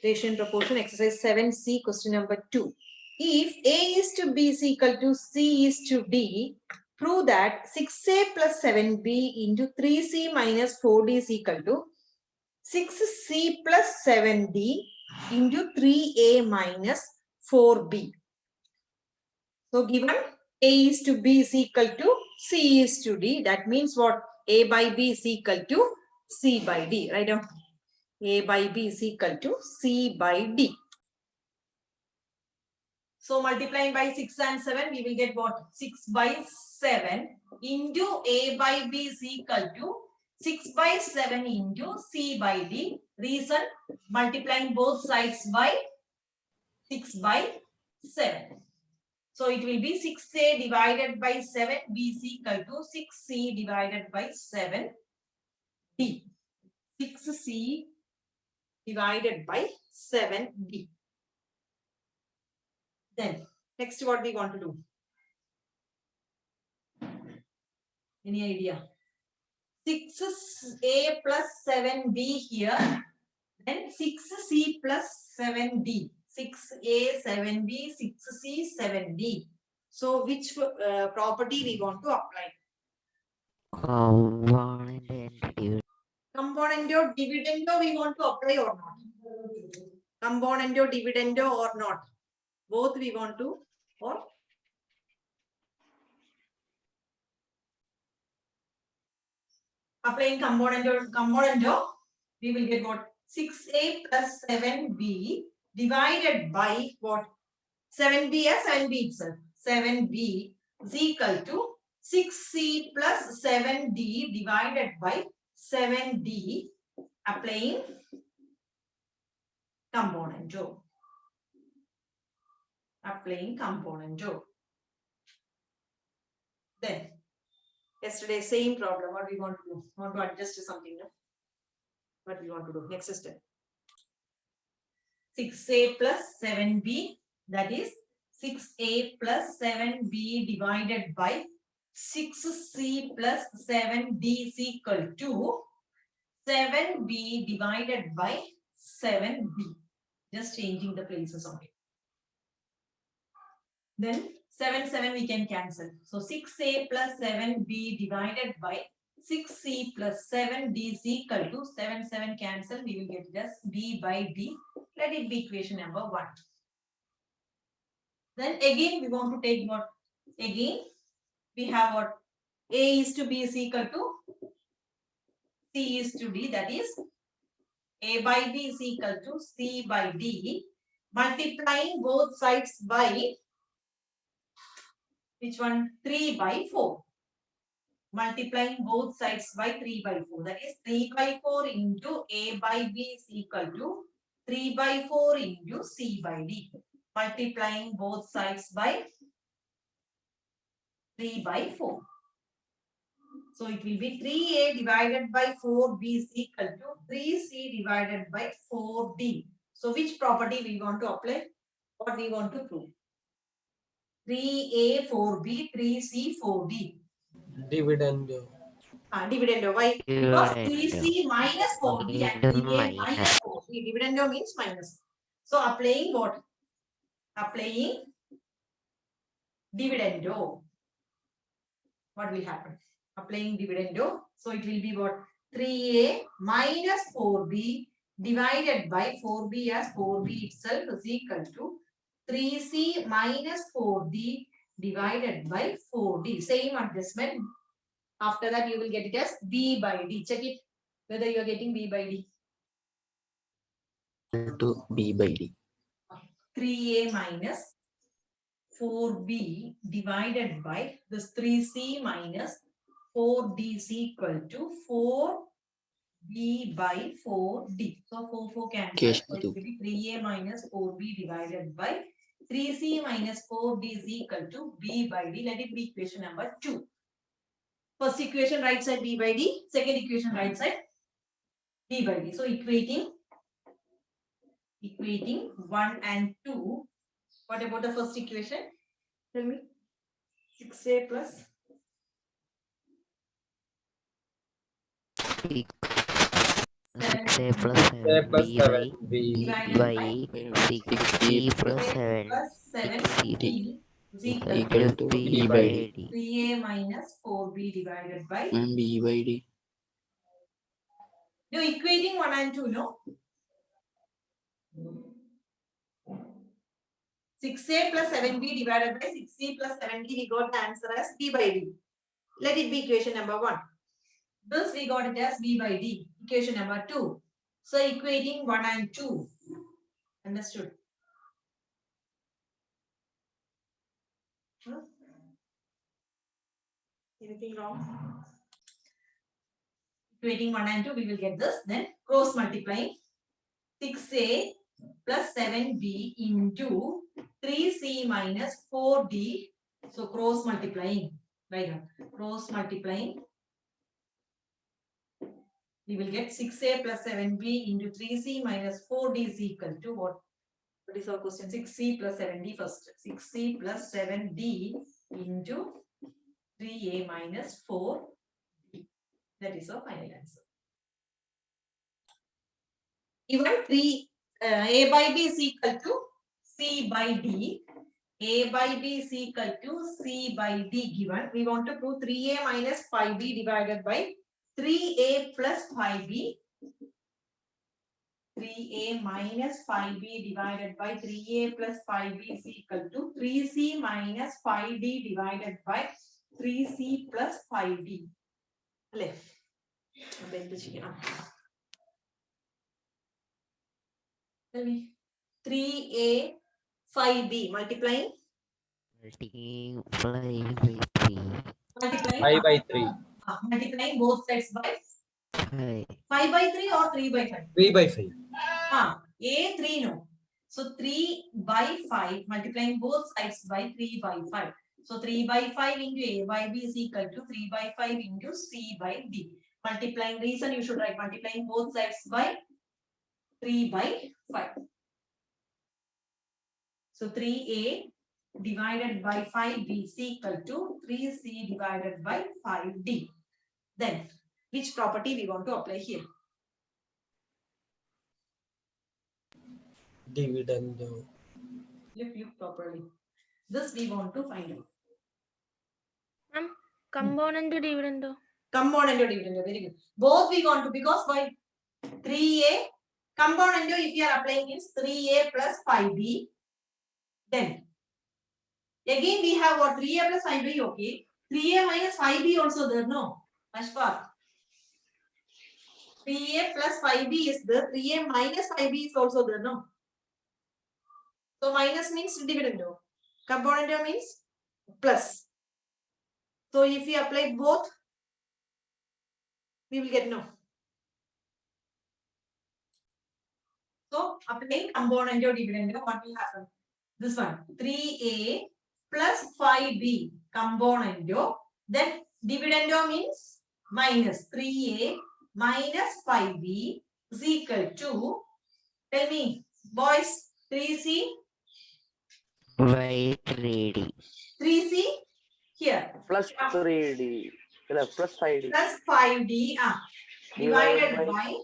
Ratio and proportion, exercise 7C, question number 2. If A is to B is equal to C is to D, prove that 6A plus 7B into 3C minus 4D is equal to 6C plus 7D into 3A minus 4B. So given A is to B is equal to C is to D, that means what? A by B is equal to C by D, right? A by B is equal to C by D. So multiplying by 6 and 7, we will get what? 6 by 7 into A by B is equal to 6 by 7 into C by D. Reason, multiplying both sides by 6 by 7. So it will be 6A divided by 7B is equal to 6C divided by 7D. 6C divided by 7D. Then, next what we want to do? Any idea? 6A plus 7B here, then 6C plus 7D. 6A, 7B, 6C, 7D. So, which property we want to apply? Component and dividend. Componendo, dividendo we want to apply or not? Componendo, dividendo or not? Both we want to, or? Applying componendo, we will get what? 6A plus 7B divided by what? 7B as 7B itself. 7B is equal to 6C plus 7D divided by 7D. Applying componendo. Applying componendo. Then, yesterday same problem. What we want to do? Want to adjust something, no? What we want to do? Next step. 6A plus 7B, that is 6A plus 7B divided by 6C plus 7D is equal to 7B divided by 7B. Just changing the places of it. Then 7 we can cancel. So 6A plus 7B divided by 6C plus 7D is equal to 7 cancel. We will get it as B by D. Let it be equation number 1. Then again we want to take what? Again we have what? A is to B is equal to C is to D. That is A by B is equal to C by D. Multiplying both sides by which one? 3 by 4. Multiplying both sides by 3 by 4. That is 3 by 4 into A by B is equal to 3 by 4 into C by D. Multiplying both sides by 3 by 4. So it will be 3A divided by 4B is equal to 3C divided by 4D. So which property we want to apply? What we want to prove? 3A, 4B, 3C, 4D. Dividendo. Dividendo. Why? Because Dividendo. 3C minus 4D and 3A minus 4D. Dividendo means minus. So applying what? Applying dividendo. What will happen? Applying dividendo. So it will be what? 3A minus 4B divided by 4B as 4B itself is equal to 3C minus 4D divided by 4D. Same adjustment. After that, you will get it as B by D. Check it whether you are getting B by D. To B by D. 3A minus 4B divided by this 3C minus 4D is equal to 4B by 4D. So 4 cancel. So it will be 3A minus 4B divided by 3C minus 4D is equal to B by D. Let it be equation number 2. First equation right side B by D. Second equation right side B by D. So equating 1 and 2. What about the first equation? Tell me. 6A plus 7B 6a plus A 7b plus by 7b divided by by 6c plus 6a 7 plus 7b is equal equal to to B b by by D. d. 3a minus 4b divided by. And B by D. No, equating 1 and 2, no? 6a plus 7b divided by 6c plus 7d, we got the answer as b by d. Let it be equation number 1. This we got it as b by d, equation number 2. So equating 1 and 2. Understood? Huh? Anything wrong? Equating 1 and 2, we will get this. Then cross multiplying 6a plus 7b into 3c minus 4d. So cross multiplying. Right now, cross multiplying. We will get 6a plus 7b into 3c minus 4d is equal to what? What is our question? 6c plus 7d first. 6c plus 7d into 3a minus 4d. That is our final answer. Even 3 a by b is equal to c by d. A by b is equal to c by d given. We want to prove 3a minus 5b divided by 3a plus 5b. 3a minus 5b divided by 3a plus 5b is equal to 3c minus 5d divided by 3c plus 5d. Left. Tell me. 3a 5b multiplying. Multiplying by 3. Multiplying. 5 by 3. Multiplying both sides by 5. 5 by 3 or 3 by 5? 3 by 5. A 3 no. So 3 by 5 multiplying both sides by 3 by 5. So 3 by 5 into A by B is equal to 3 by 5 into C by D. Multiplying reason you should write multiplying both sides by 3 by 5. So 3A divided by 5B is equal to 3C divided by 5D. Then which property we want to apply here? Dividend. Look properly. This we want to find out. Component dividend. Component dividend. Very good. Both we want to, because by 3a component if you are applying is 3a plus 5b. Then again we have what 3a plus 5b. Okay. 3a minus 5b also there. No. Ashfaq. 3a plus 5b is there. 3a minus 5b is also there. No. So minus means dividend. Component means plus. So if we apply both, we will get no. So applying component dividend, what will happen? This one 3a plus 5b component, then dividend means minus 3a minus 5b is equal to, tell me boys, 3c By 3d. 3c here plus 3D plus 5D plus 5d divided by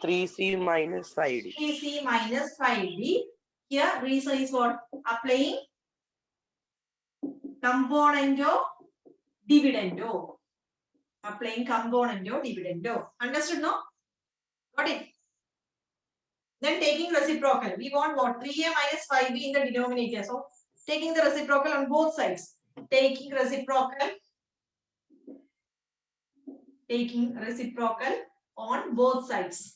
3C minus 5D. 3c minus 5d. Here reason is what? Applying component dividend. Applying component dividend. Understood, no? Got it? Then taking reciprocal. We want what? 3a minus 5b in the denominator. So taking the reciprocal on both sides. Taking reciprocal on both sides.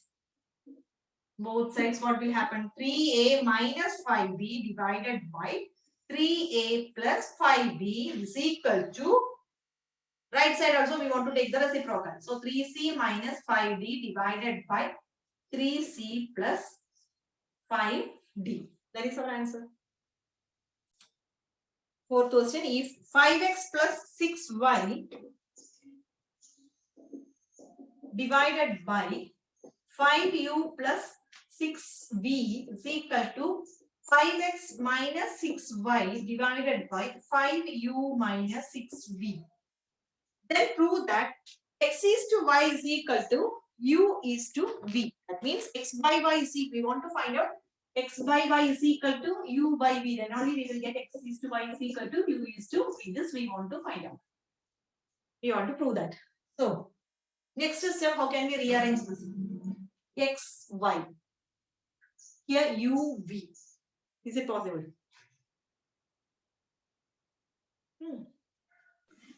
Both sides, what will happen? 3a minus 5b divided by 3a plus 5b is equal to, right side also we want to take the reciprocal. So 3c minus 5d divided by 3c plus 5d. That is our answer. Fourth question, if 5x plus 6y divided by 5u plus 6v is equal to 5x minus 6y divided by 5u minus 6v. Then prove that x is to y is equal to u is to v. That means x by y is equal. We want to find out x by y is equal to u by v. Then only we will get x is to y is equal to u is to v. This we want to find out. We want to prove that. So next step, how can we rearrange this? X, y. Here u, v. Is it possible?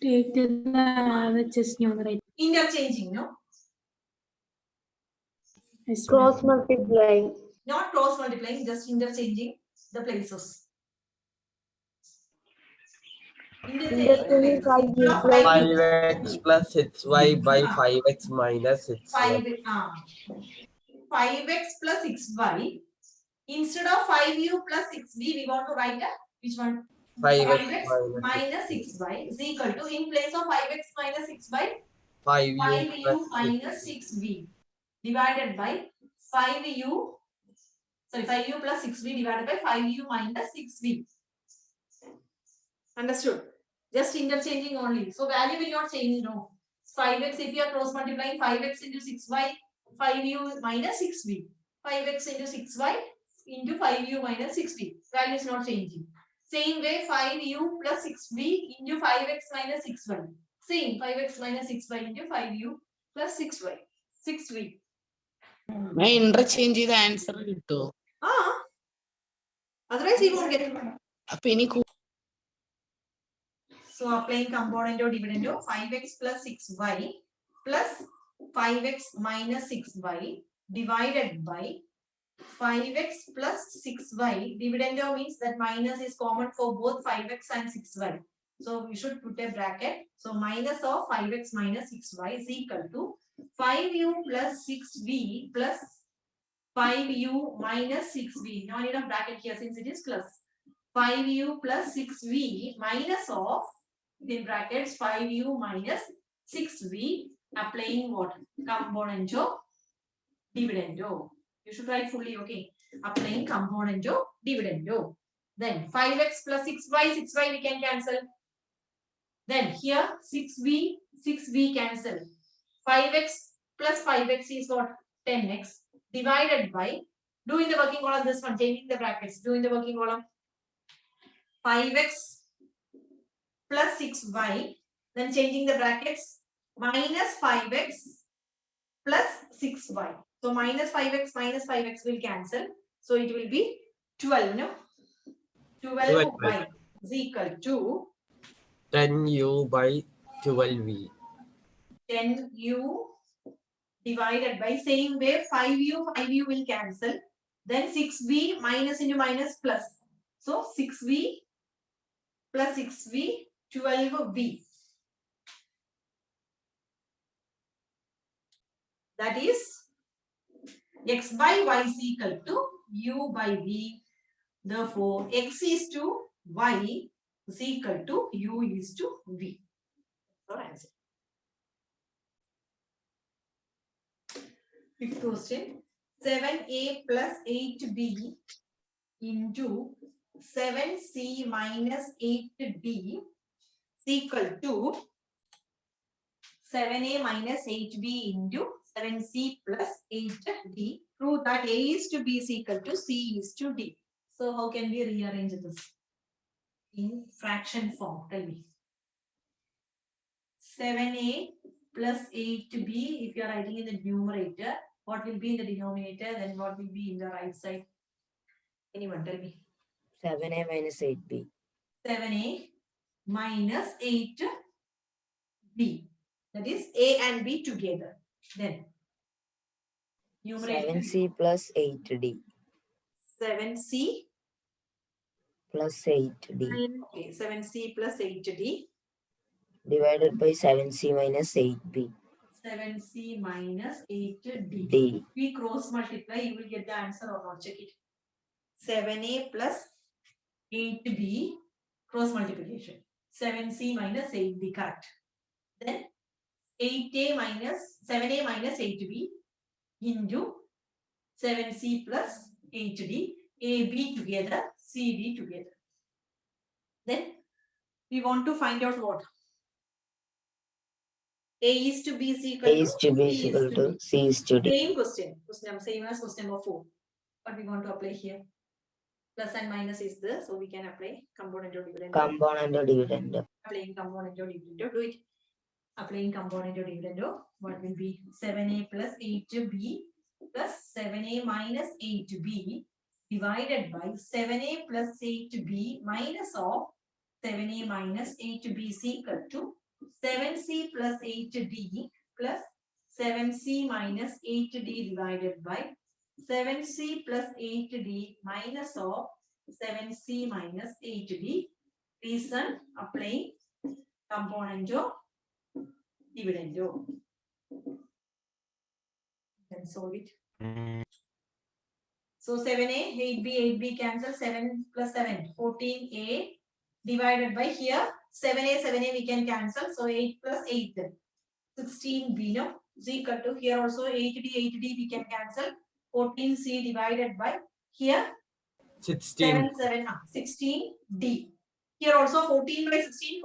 Take the RHS numerator. Interchanging, no? Yes, Cross multiplying. Not cross multiplying, just interchanging the places. Interchanging the Interchanging places. 5u Instead of plus 5x plus 6y by 5x minus 6y. 5x plus 6y. Instead of 5u plus 6v, we want to write a which one? 5x minus 6y is equal to, in place of 5x minus 6y, 5u 5u plus minus 6v divided by 5u, sorry, 5u plus 6v divided by 5u minus 6v. Understood? Just interchanging only. So value will not change, no. 5x, if you are cross multiplying 5x into 6y, 5u minus 6v. 5x into 6y into 5u minus 6v. Value is not changing. Same way, 5u plus 6v into 5x minus 6y. Same, 5x minus 6y into 5u plus 6y. 6v. Interchange ചെയ്ത answer കിട്ടുമോ? Otherwise, you won't get it. അപ്പൊ ഇനി So applying component or dividend of 5x plus 6y plus 5x minus 6y divided by 5x plus 6y. Dividend means that minus is common for both 5x and 6y. So we should put a bracket. So minus of 5x minus 6y is equal to 5u plus 6v plus 5u minus 6v. No need of bracket here since it is plus. 5u plus 6v minus of, in brackets, 5u minus 6v, applying what? Component of dividend. You should write fully, okay? Applying component of dividend. Then 5x plus 6y, 6y we can cancel. Then here 6v cancel. 5x plus 5x is what? 10x divided by, do in the working column this one, changing the brackets, do in the working column. 5x plus 6y, then changing the brackets, minus 5x plus 6y. So minus 5x will cancel. So it will be 12, no? 12y is equal to 10u by 12v. 10u divided by, same way, 5u will cancel. Then 6v minus into minus plus. So 6v plus 6v, 12v. That is x by y is equal to u by v. Therefore, x is to y is equal to u is to v. So answer. Fifth question. 7a plus 8b into 7c minus 8d is equal to 7a minus 8b into 7c plus 8d. Prove that a is to b is equal to c is to d. So how can we rearrange this in fraction form? Tell me. 7a plus 8b, if you are writing in the numerator, what will be in the denominator? Then what will be in the right side? Anyone tell me. 7a minus 8b. 7a minus 8b. That is a and b together. Then numerator 7c plus 8d 7c plus 8d okay, 7c plus 8d divided by 7c minus 8b 7c minus 8d. d. We cross multiply, you will get the answer or not. Check it. 7a plus 8b cross multiplication. 7c minus 8b, correct. Then 8a minus 7a minus 8b into 7c plus 8d, ab together, cd together. Then we want to find out what? A is to B is equal A is to B is C equal to to D. C is to D. Same question. Same as question number 4. What we want to apply here? Plus and minus is this, so we can apply component or dividend. Component or dividend. Applying component or dividend. Do it. Applying component or dividend. What will be 7a plus 8b plus 7a minus 8b divided by 7a plus 8b minus of 7a minus 8b is equal to 7c plus 8d plus 7c minus 8d divided by 7c plus 8d minus of 7c minus 8d. Reason applying component or dividend. Then solve it. So 7a, 8b cancel, 7 plus 7, 14a divided by here 7a we can cancel, so 8 plus 8, 16b no, is equal to here also 8d we can cancel, 14c divided by here 16. 16d. Here also 14 by 16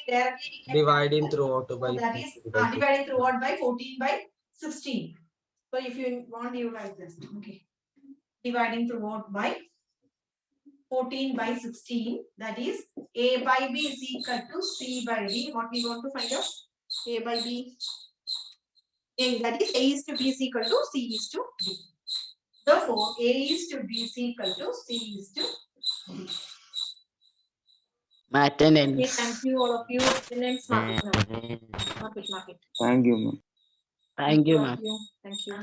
directly we can Dividing cancel. throughout So by that is 14 by dividing throughout by 14 by 16. So if you want, you write this. Okay. Dividing throughout by 14 by 16. That is A by B is equal to C by D. What we want to find out? A by B. That is A is to B is equal to C is to D. Therefore, A is to B is equal to C is to D. Math Okay, ends. thank you all of you. Next mark it now. Mark it. Thank you, ma'am. Thank you, ma'am. Thank you.